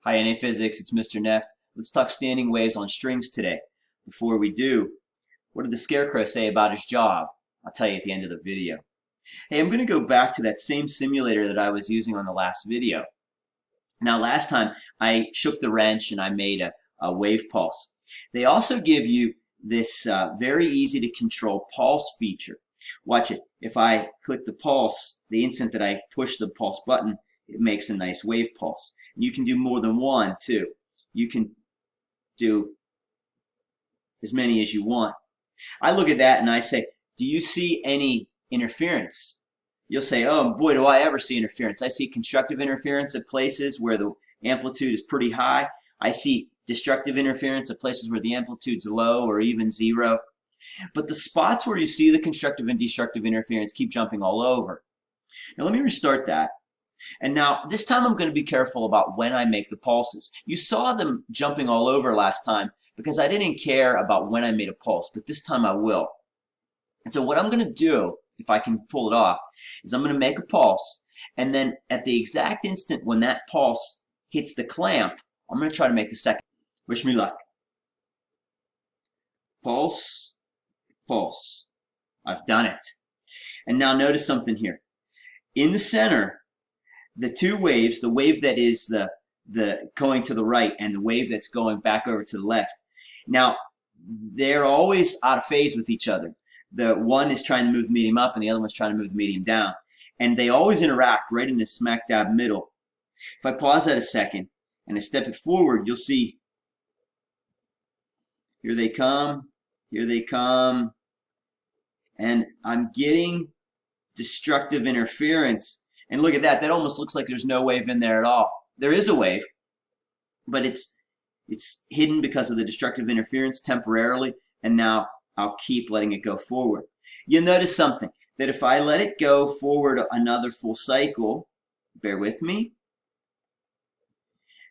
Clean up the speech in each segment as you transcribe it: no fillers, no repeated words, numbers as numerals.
Hi, NA Physics, it's Mr. Neff. Let's talk standing waves on strings today. Before we do, what did the Scarecrow say about his job? I'll tell you at the end of the video. Hey, I'm going to go back to that same simulator that I was using on the last video. Now, last time I shook the wrench and I made a wave pulse. They also give you this very easy to control pulse feature. Watch it. If I click the pulse, the instant that I push the pulse button, it makes a nice wave pulse. You can do more than one, too. You can do as many as you want. I look at that and I say, do you see any interference? You'll say, oh boy, do I ever see interference. I see constructive interference at places where the amplitude is pretty high. I see destructive interference at places where the amplitude's low or even zero. But the spots where you see the constructive and destructive interference keep jumping all over. Now let me restart that. And now, this time I'm going to be careful about when I make the pulses. You saw them jumping all over last time because I didn't care about when I made a pulse, but this time I will. And so what I'm going to do, if I can pull it off, is I'm going to make a pulse, and then at the exact instant when that pulse hits the clamp, I'm going to try to make the second. Wish me luck. Pulse, pulse. I've done it. And now notice something here. In the center, the two waves, the wave that is the going to the right and the wave that's going back over to the left, now they're always out of phase with each other. The one is trying to move the medium up and the other one's trying to move the medium down. And they always interact right in the smack dab middle. If I pause that a second and I step it forward, you'll see here they come, and I'm getting destructive interference. And look at that, that almost looks like there's no wave in there at all. There is a wave, but it's hidden because of the destructive interference temporarily, and now I'll keep letting it go forward. You'll notice something, that if I let it go forward another full cycle, bear with me,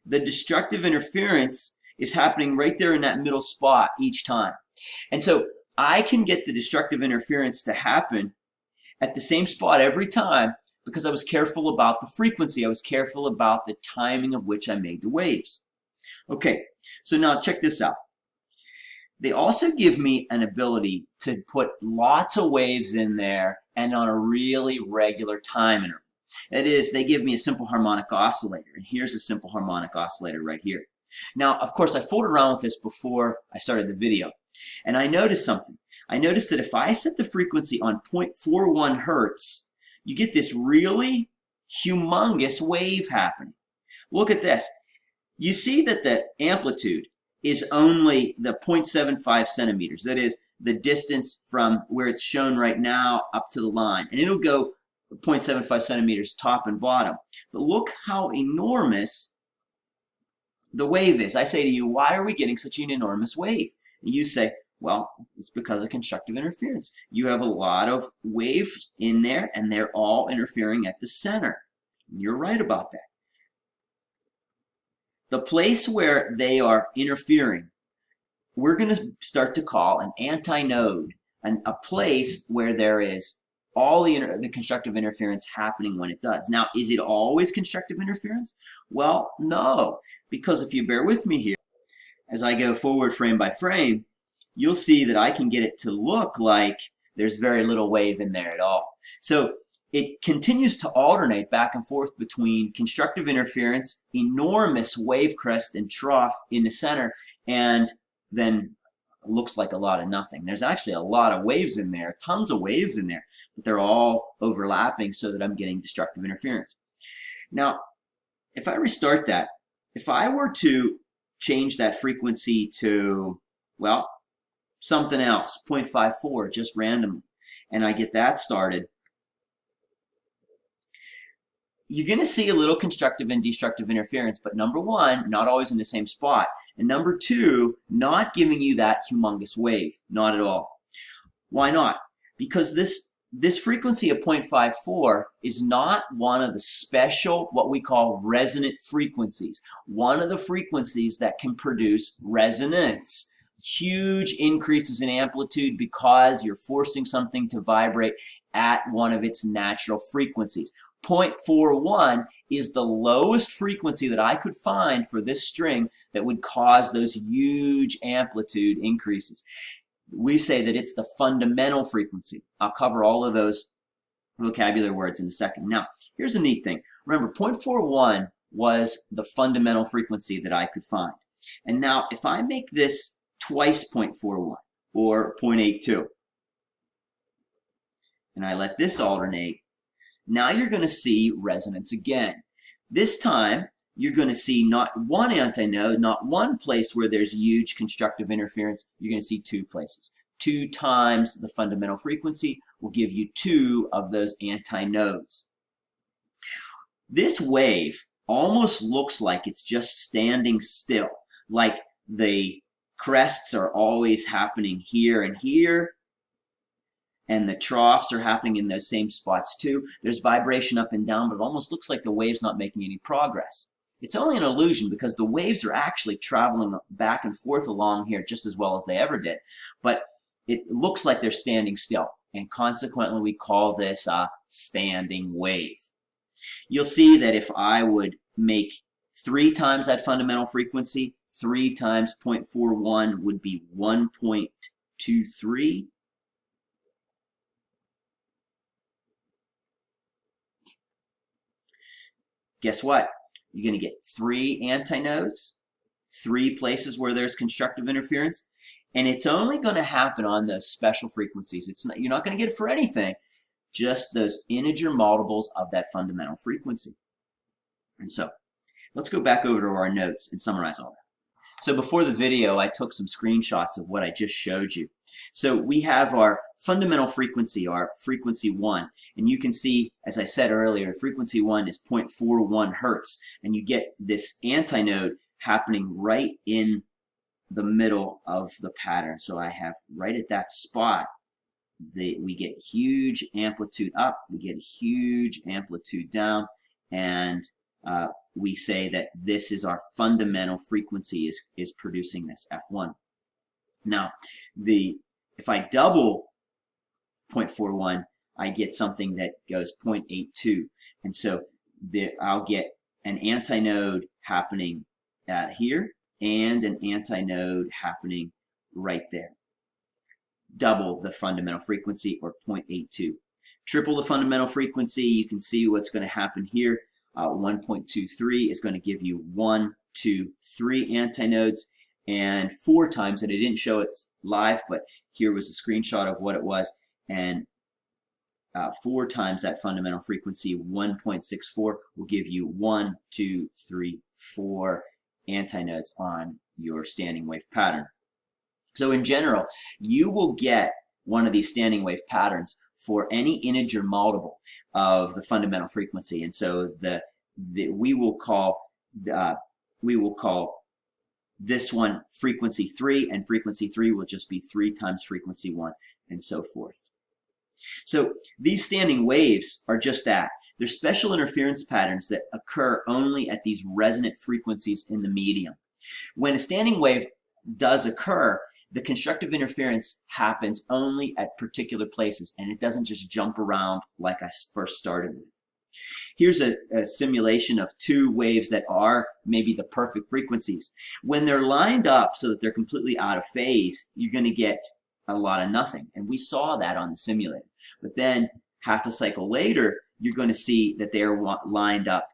the destructive interference is happening right there in that middle spot each time. And so I can get the destructive interference to happen at the same spot every time, because I was careful about the frequency. I was careful about the timing of which I made the waves. Okay, so now check this out. They also give me an ability to put lots of waves in there and on a really regular time interval. That is, they give me a simple harmonic oscillator, and here's a simple harmonic oscillator right here. Now, of course, I fooled around with this before I started the video, and I noticed something. I noticed that if I set the frequency on 0.41 hertz, you get this really humongous wave happening. Look at this. You see that the amplitude is only the 0.75 centimeters. That is the distance from where it's shown right now up to the line. And it'll go 0.75 centimeters top and bottom. But look how enormous the wave is. I say to you, why are we getting such an enormous wave? And you say, well, it's because of constructive interference. You have a lot of waves in there, and they're all interfering at the center. And you're right about that. The place where they are interfering, we're going to start to call an antinode, a place where there is all the constructive interference happening when it does. Now, is it always constructive interference? Well, no, because if you bear with me here, as I go forward frame by frame, you'll see that I can get it to look like there's very little wave in there at all. So it continues to alternate back and forth between constructive interference, enormous wave crest and trough in the center, and then looks like a lot of nothing. There's actually a lot of waves in there, tons of waves in there, but they're all overlapping so that I'm getting destructive interference. Now, if I restart that, if I were to change that frequency to, well, something else, 0.54, just randomly, and I get that started, you're going to see a little constructive and destructive interference, but number one, not always in the same spot, and number two, not giving you that humongous wave, not at all. Why not? Because this frequency of 0.54 is not one of the special, what we call resonant frequencies, one of the frequencies that can produce resonance. Huge increases in amplitude because you're forcing something to vibrate at one of its natural frequencies. 0.41 is the lowest frequency that I could find for this string that would cause those huge amplitude increases. We say that it's the fundamental frequency. I'll cover all of those vocabulary words in a second. Now, here's a neat thing. Remember, 0.41 was the fundamental frequency that I could find. And now, if I make this twice 0.41, or 0.82, and I let this alternate, now you're going to see resonance again. This time, you're going to see not one antinode, not one place where there's huge constructive interference. You're going to see two places. 2 times the fundamental frequency will give you 2 of those antinodes. This wave almost looks like it's just standing still, like the crests are always happening here and here, and the troughs are happening in those same spots too. There's vibration up and down, but it almost looks like the wave's not making any progress. It's only an illusion because the waves are actually traveling back and forth along here just as well as they ever did. But it looks like they're standing still, and consequently we call this a standing wave. You'll see that if I would make 3 times that fundamental frequency, 3 times 0.41 would be 1.23. Guess what? You're going to get 3 antinodes, 3 places where there's constructive interference, and it's only going to happen on those special frequencies. You're not going to get it for anything, just those integer multiples of that fundamental frequency. And so, let's go back over to our notes and summarize all that. So before the video, I took some screenshots of what I just showed you. So we have our fundamental frequency, our frequency 1, and you can see, as I said earlier, frequency 1 is 0.41 hertz, and you get this antinode happening right in the middle of the pattern. So I have right at that spot, we get huge amplitude up, we get huge amplitude down, and we say that this is our fundamental frequency is producing this F1. Now, if I double 0.41, I get something that goes 0.82, and so I'll get an antinode happening here and an antinode happening right there. Double the fundamental frequency, or 0.82. Triple the fundamental frequency, you can see what's going to happen here. 1.23 is going to give you 1, 2, 3 antinodes, and 4 times, and I didn't show it live, but here was a screenshot of what it was, and 4 times that fundamental frequency, 1.64, will give you 1, 2, 3, 4 antinodes on your standing wave pattern. So in general, you will get one of these standing wave patterns for any integer multiple of the fundamental frequency, and so we will call this one frequency 3, and frequency 3 will just be 3 times frequency 1, and so forth. So these standing waves are just that. They're special interference patterns that occur only at these resonant frequencies in the medium. When a standing wave does occur, the constructive interference happens only at particular places, and it doesn't just jump around like I first started with. Here's a simulation of 2 waves that are maybe the perfect frequencies. When they're lined up so that they're completely out of phase, you're going to get a lot of nothing, and we saw that on the simulator. But then half a cycle later, you're going to see that they're lined up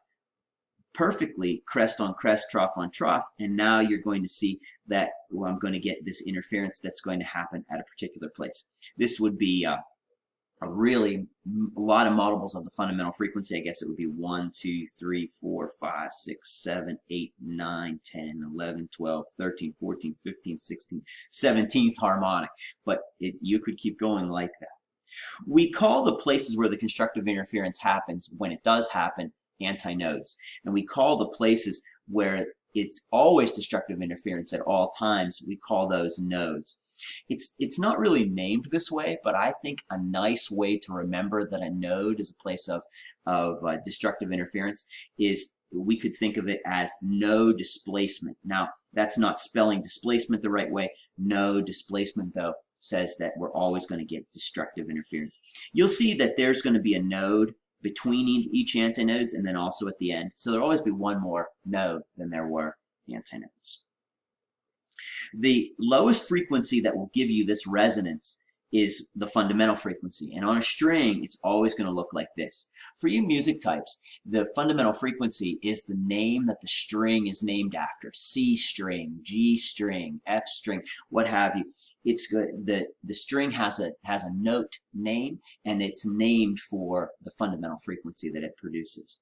perfectly, crest on crest, trough on trough, and now you're going to see that I'm going to get this interference that's going to happen at a particular place. This would be a lot of multiples of the fundamental frequency. I guess it would be 1, 2, 3, 4, 5, 6, 7, 8, 9, 10, 11, 12, 13, 14, 15, 16, 17th harmonic, but you could keep going like that. We call the places where the constructive interference happens, when it does happen, antinodes, and we call the places where it's always destructive interference at all times, we call those nodes. It's not really named this way, but I think a nice way to remember that a node is a place of destructive interference is, we could think of it as no displacement. Now, that's not spelling displacement the right way. No displacement, though, says that we're always going to get destructive interference. You'll see that there's going to be a node between each antinodes and then also at the end. So there'll always be one more node than there were antinodes. The lowest frequency that will give you this resonance is the fundamental frequency. And on a string, it's always going to look like this. For you music types, the fundamental frequency is the name that the string is named after. C string, G string, F string, what have you. It's good. The string has a note name, and it's named for the fundamental frequency that it produces.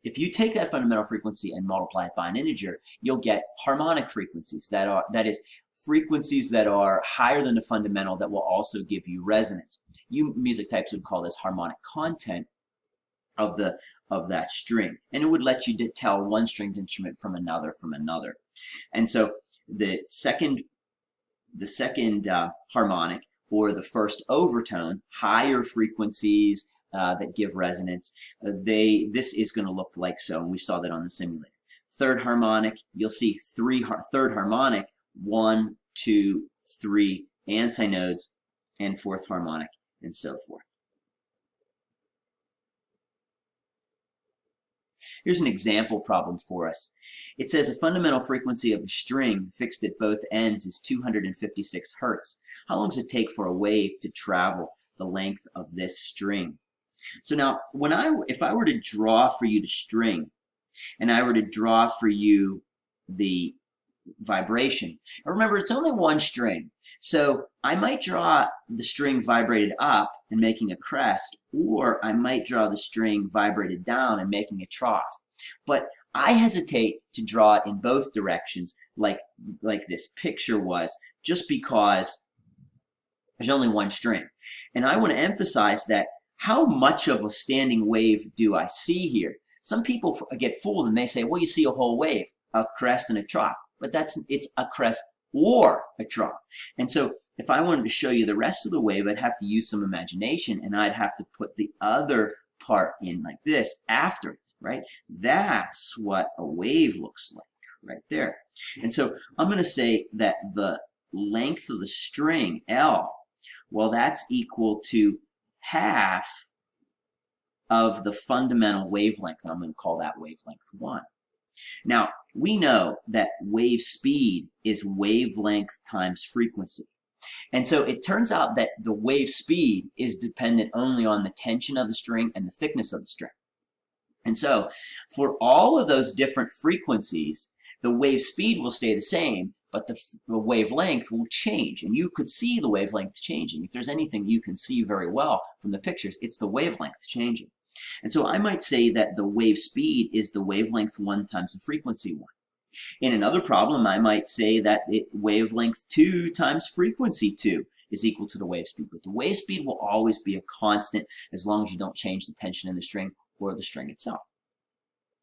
If you take that fundamental frequency and multiply it by an integer, you'll get harmonic frequencies. That is, frequencies that are higher than the fundamental that will also give you resonance. You music types would call this harmonic content of that string, and it would let you tell one stringed instrument from another. And so the second harmonic, or the first overtone, higher frequencies that give resonance, this is going to look like so, and we saw that on the simulator. Third harmonic, you'll see third harmonic, 1, 2, 3 antinodes, and fourth harmonic, and so forth. Here's an example problem for us. It says a fundamental frequency of a string fixed at both ends is 256 hertz. How long does it take for a wave to travel the length of this string? So now, if I were to draw for you the string, and I were to draw for you the vibration. Now remember, it's only one string. So I might draw the string vibrated up and making a crest, or I might draw the string vibrated down and making a trough. But I hesitate to draw it in both directions like this picture was, just because there's only one string. And I want to emphasize that how much of a standing wave do I see here? Some people get fooled and they say, well, you see a whole wave, a crest and a trough. But it's a crest or a trough. And so if I wanted to show you the rest of the wave, I'd have to use some imagination, and I'd have to put the other part in like this after it, right? That's what a wave looks like right there. And so I'm going to say that the length of the string, L, well, that's equal to half of the fundamental wavelength. I'm going to call that wavelength 1. Now, we know that wave speed is wavelength times frequency. And so it turns out that the wave speed is dependent only on the tension of the string and the thickness of the string. And so for all of those different frequencies, the wave speed will stay the same, but the wavelength will change. And you could see the wavelength changing. If there's anything you can see very well from the pictures, it's the wavelength changing. And so I might say that the wave speed is the wavelength 1 times the frequency 1. In another problem, I might say that wavelength 2 times frequency 2 is equal to the wave speed. But the wave speed will always be a constant as long as you don't change the tension in the string or the string itself.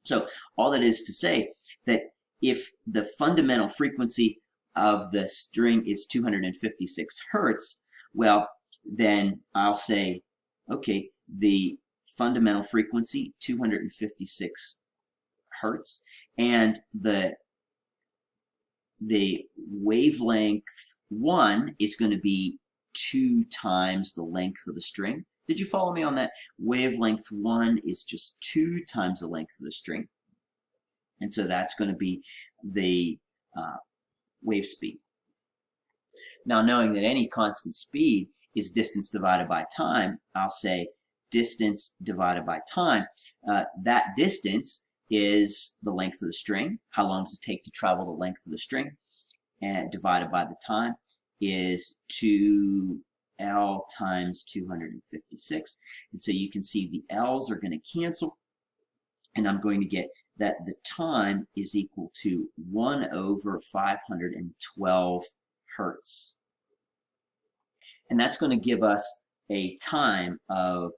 So all that is to say that if the fundamental frequency of the string is 256 hertz, well, then I'll say, okay, the fundamental frequency, 256 hertz, and the wavelength 1 is going to be 2 times the length of the string. Did you follow me on that? Wavelength 1 is just 2 times the length of the string. And so that's going to be the wave speed. Now, knowing that any constant speed is distance divided by time, I'll say distance divided by time. That distance is the length of the string. How long does it take to travel the length of the string? And divided by the time is 2L times 256. And so you can see the L's are going to cancel, and I'm going to get that the time is equal to 1 over 512 hertz. And that's going to give us a time of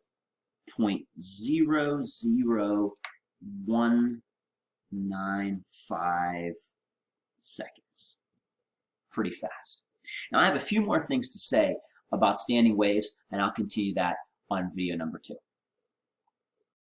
0.00195 seconds. Pretty fast. Now I have a few more things to say about standing waves, and I'll continue that on video number 2.